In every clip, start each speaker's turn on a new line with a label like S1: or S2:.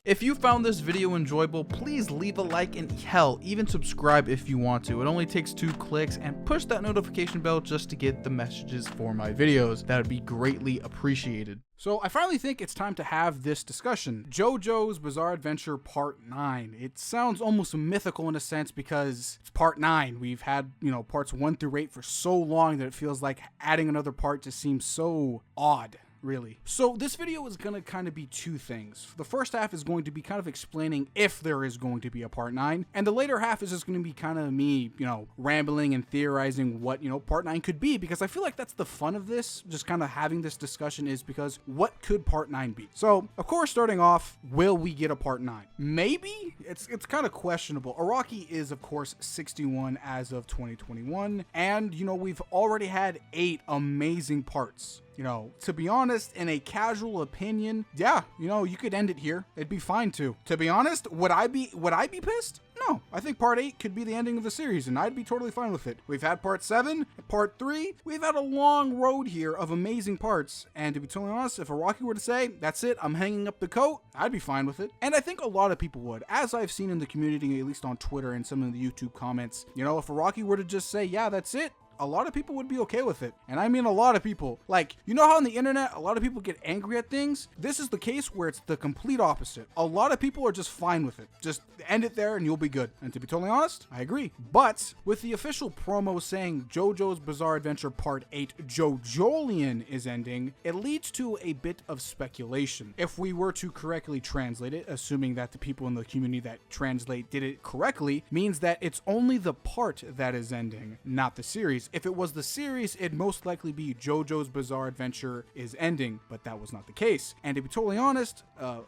S1: If you found this video enjoyable, please leave a like and hell, even subscribe if you want to. It only takes 2 clicks, and push that notification bell just to get the messages for my videos. That would be greatly appreciated. So I finally think it's time to have this discussion. JoJo's Bizarre Adventure Part 9. It sounds almost mythical in a sense because it's Part 9. We've had, parts 1 through 8 for so long that it feels like adding another part just seems so odd. Really. So this video is going to kind of be 2 things. The first half is going to be kind of explaining if there is going to be a part 9, and the later half is just going to be kind of me, rambling and theorizing what, part 9 could be, because I feel like that's the fun of this, just kind of having this discussion, is because what could part 9 be? So, of course, starting off, will we get a part 9? Maybe? It's kind of questionable. Araki is, of course, 61 as of 2021, and, we've already had 8 amazing parts. To be honest, in a casual opinion, yeah, you could end it here. It'd be fine too. To be honest, would I be pissed? No, I think part 8 could be the ending of the series, and I'd be totally fine with it. We've had part 7, part 3. We've had a long road here of amazing parts, and to be totally honest, if Araki were to say, that's it, I'm hanging up the coat, I'd be fine with it. And I think a lot of people would, as I've seen in the community, at least on Twitter and some of the YouTube comments. If Araki were to just say, yeah, that's it, a lot of people would be okay with it. And I mean a lot of people. Like, how on the internet, a lot of people get angry at things? This is the case where it's the complete opposite. A lot of people are just fine with it. Just end it there and you'll be good. And to be totally honest, I agree. But with the official promo saying JoJo's Bizarre Adventure Part 8 JoJolion is ending, it leads to a bit of speculation. If we were to correctly translate it, assuming that the people in the community that translate did it correctly, means that it's only the part that is ending, not the series. If it was the series, it'd most likely be JoJo's Bizarre Adventure is ending, but that was not the case. And to be totally honest,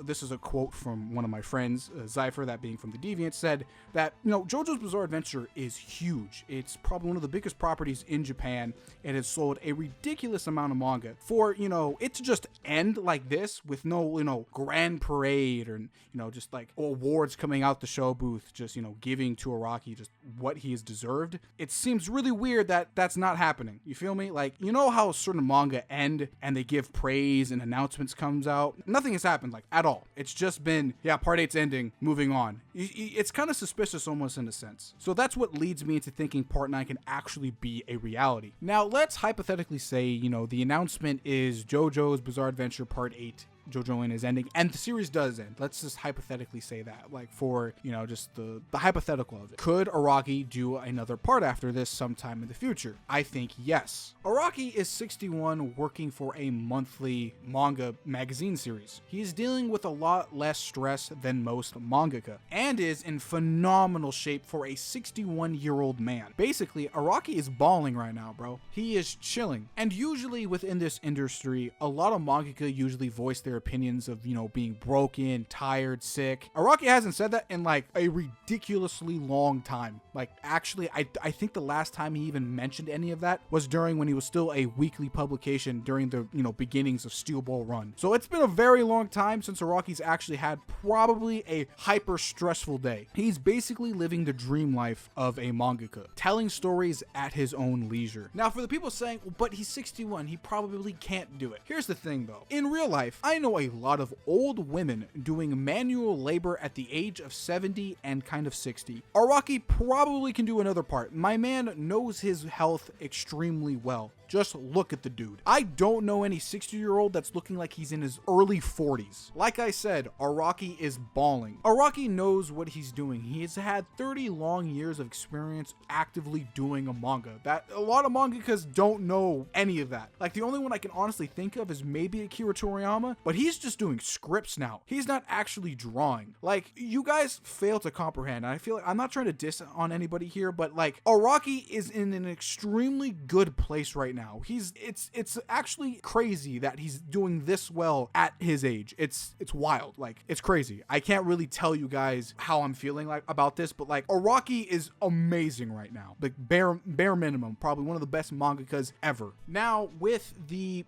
S1: this is a quote from one of my friends, Zypher, that being from the Deviant, said that, JoJo's Bizarre Adventure is huge. It's probably one of the biggest properties in Japan. It has sold a ridiculous amount of manga. For, it to just end like this with no, grand parade or, just like awards coming out the show booth, just, giving to Araki just what he has deserved. It seems really weird that that's not happening. You feel me? Like, how certain manga end and they give praise and announcements comes out? Nothing has happened like at all. It's just been, yeah, part 8's ending, moving on. It's kind of suspicious almost in a sense. So that's what leads me into thinking part 9 can actually be a reality. Now, let's hypothetically say, the announcement is JoJo's Bizarre Adventure Part 8 JoJolion is ending, and the series does end. Let's just hypothetically say that, like, for, just the hypothetical of it. Could Araki do another part after this sometime in the future? I think yes. Araki is 61, working for a monthly manga magazine series. He's dealing with a lot less stress than most mangaka, and is in phenomenal shape for a 61-year-old man. Basically, Araki is balling right now, bro. He is chilling. And usually within this industry, a lot of mangaka usually voice their opinions of, being broken, tired, sick. Araki hasn't said that in like a ridiculously long time. Like, actually, I think the last time he even mentioned any of that was during when he was still a weekly publication during the, beginnings of Steel Ball Run. So it's been a very long time since Araki's actually had probably a hyper stressful day. He's basically living the dream life of a mangaka, telling stories at his own leisure. Now, for the people saying, well, but he's 61, he probably can't do it. Here's the thing though. In real life, I know a lot of old women doing manual labor at the age of 70 and kind of 60. Araki probably can do another part. My man knows his health extremely well. Just look at the dude. I don't know any 60-year-old that's looking like he's in his early 40s. Like I said, Araki is balling. Araki knows what he's doing. He has had 30 long years of experience actively doing a manga. That a lot of mangakas don't know any of that. Like, the only one I can honestly think of is maybe Akira Toriyama, but he's just doing scripts now. He's not actually drawing. Like, you guys fail to comprehend. I feel like I'm not trying to diss on anybody here, but like, Araki is in an extremely good place right now. It's actually crazy that he's doing this well at his age. It's wild. Like, it's crazy. I can't really tell you guys how I'm feeling like about this, but like, Araki is amazing right now. Like, bare minimum, probably one of the best mangakas ever. Now, with the,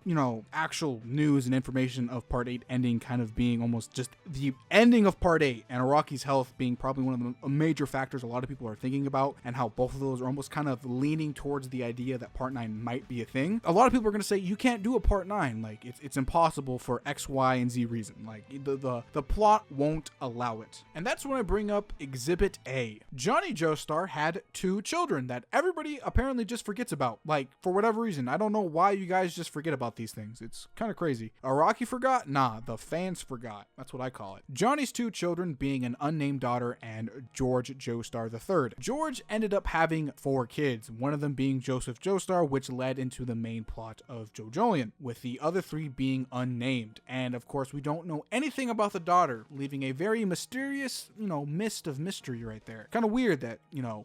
S1: actual news and information of part 8 ending kind of being almost just the ending of part 8, and Araki's health being probably one of the major factors a lot of people are thinking about, and how both of those are almost kind of leaning towards the idea that part 9 might be be a thing. A lot of people are going to say you can't do a part 9. Like it's impossible for X, Y, and Z reason. Like the plot won't allow it. And that's when I bring up Exhibit A. Johnny Joestar had 2 children that everybody apparently just forgets about. Like for whatever reason. I don't know why you guys just forget about these things. It's kind of crazy. Araki forgot? Nah, the fans forgot. That's what I call it. Johnny's 2 children being an unnamed daughter and George Joestar III. George ended up having 4 kids, one of them being Joseph Joestar, which led into the main plot of JoJolion, with the other 3 being unnamed. And of course, we don't know anything about the daughter, leaving a very mysterious, mist of mystery right there. Kind of weird that,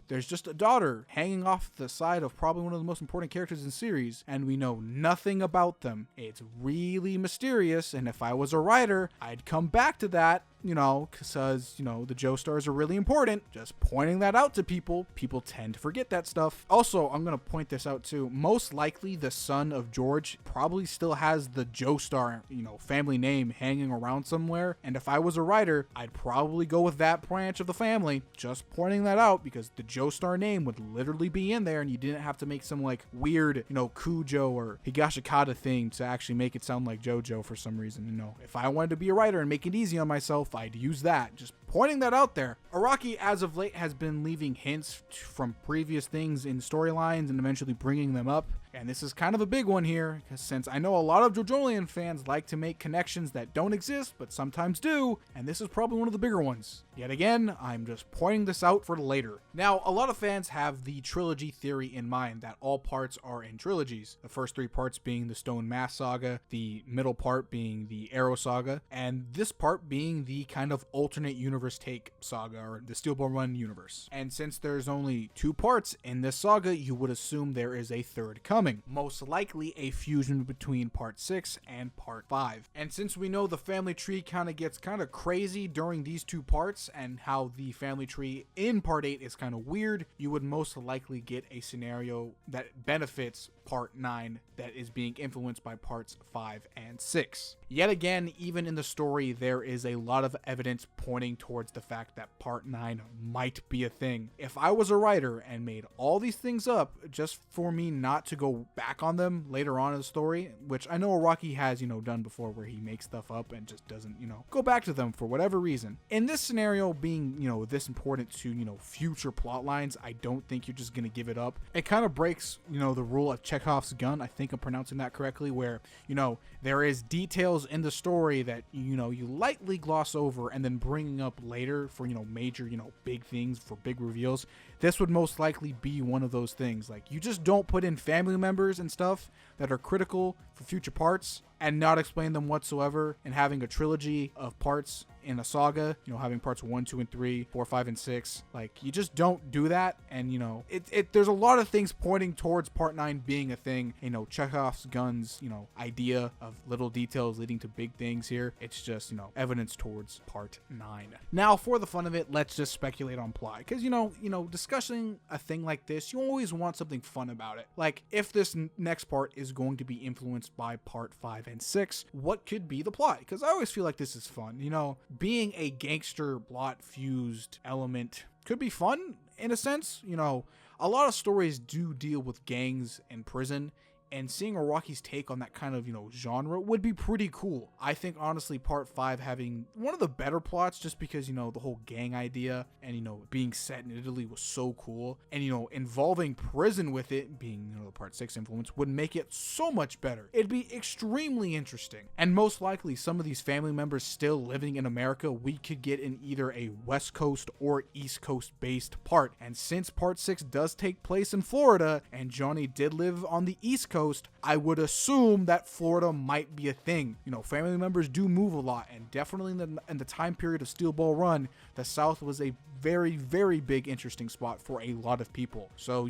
S1: there's just a daughter hanging off the side of probably one of the most important characters in the series, and we know nothing about them. It's really mysterious, and if I was a writer, I'd come back to that, because, the Joestars are really important. Just pointing that out to people. People tend to forget that stuff. Also, I'm going to point this out too. Most likely the son of George probably still has the Joestar, family name hanging around somewhere. And if I was a writer, I'd probably go with that branch of the family. Just pointing that out because the Joestar name would literally be in there and you didn't have to make some like weird, Kujo or Higashikata thing to actually make it sound like JoJo for some reason. If I wanted to be a writer and make it easy on myself, I'd use that. Just pointing that out there. Araki, as of late, has been leaving hints from previous things in storylines and eventually bringing them up. And this is kind of a big one here, because since I know a lot of JoJolion fans like to make connections that don't exist, but sometimes do, and this is probably one of the bigger ones. Yet again, I'm just pointing this out for later. Now, a lot of fans have the trilogy theory in mind, that all parts are in trilogies. The first 3 parts being the Stone Mask Saga, the middle part being the Arrow Saga, and this part being the kind of alternate universe take saga, or the Steel Ball Run universe. And since there's only 2 parts in this saga, you would assume there is a third coming. Most likely a fusion between part 6 and part 5. And since we know the family tree gets kind of crazy during these 2 parts, and how the family tree in part 8 is kind of weird, you would most likely get a scenario that benefits part 9 that is being influenced by parts 5 and 6. Yet again, even in the story, there is a lot of evidence pointing towards the fact that part 9 might be a thing. If I was a writer and made all these things up just for me not to go back on them later on in the story, which I know Araki has, done before, where he makes stuff up and just doesn't, go back to them for whatever reason. In this scenario being, this important to, future plot lines, I don't think you're just going to give it up. It kind of breaks, the rule of Chekhov's gun. I think I'm pronouncing that correctly, where, there is details in the story that, you lightly gloss over and then bringing up later for, major, big things, for big reveals. This would most likely be one of those things. Like, you just don't put in family members and stuff that are critical for future parts and not explain them whatsoever, and having a trilogy of parts in a saga, having parts 1, 2, and 3, 4, 5, and 6. Like, you just don't do that. And, there's a lot of things pointing towards part 9 being a thing. Chekhov's guns, idea of little details leading to big things here. It's just, evidence towards part 9. Now, for the fun of it, let's just speculate on plot. Because, discussing a thing like this, you always want something fun about it. Like, if this next part is going to be influenced by part 5 and 6, what could be the plot? Because I always feel like this is fun. Being a gangster plot fused element could be fun in a sense. A lot of stories do deal with gangs and prison, and seeing Araki's take on that kind of, genre would be pretty cool. I think, honestly, part 5 having one of the better plots, just because, the whole gang idea and, being set in Italy was so cool. And, involving prison with it being, the part 6 influence would make it so much better. It'd be extremely interesting. And most likely, some of these family members still living in America, we could get in either a West Coast or East Coast based part. And since part 6 does take place in Florida, and Johnny did live on the East Coast, I would assume that Florida might be a thing. Family members do move a lot, and definitely in the time period of Steel Ball Run, the South was a very, very big interesting spot for a lot of people. So,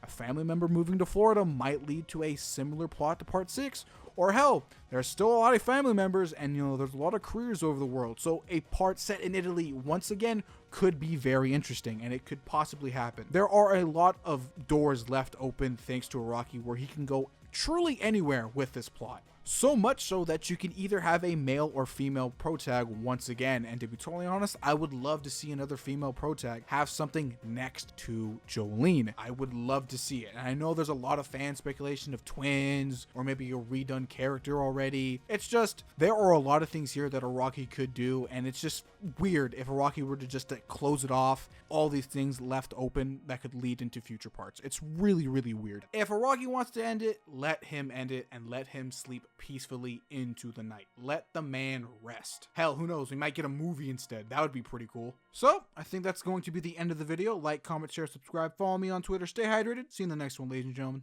S1: a family member moving to Florida might lead to a similar plot to part 6. Or hell, there's still a lot of family members, and there's a lot of careers over the world. So a part set in Italy, once again, could be very interesting, and it could possibly happen. There are a lot of doors left open thanks to Araki, where he can go truly anywhere with this plot. So much so that you can either have a male or female protag once again. And to be totally honest, I would love to see another female protag have something next to Jolene. I would love to see it. And I know there's a lot of fan speculation of twins or maybe a redone character already. It's just, there are a lot of things here that Araki could do, and it's just weird if Araki were to just close it off, all these things left open that could lead into future parts. It's really, really weird. If Araki wants to end it, let him end it and let him sleep peacefully into the night. Let the man rest. Hell, who knows? We might get a movie instead. That would be pretty cool. So I think that's going to be the end of the video. Like, comment, share, subscribe, follow me on Twitter. Stay hydrated. See you in the next one, ladies and gentlemen.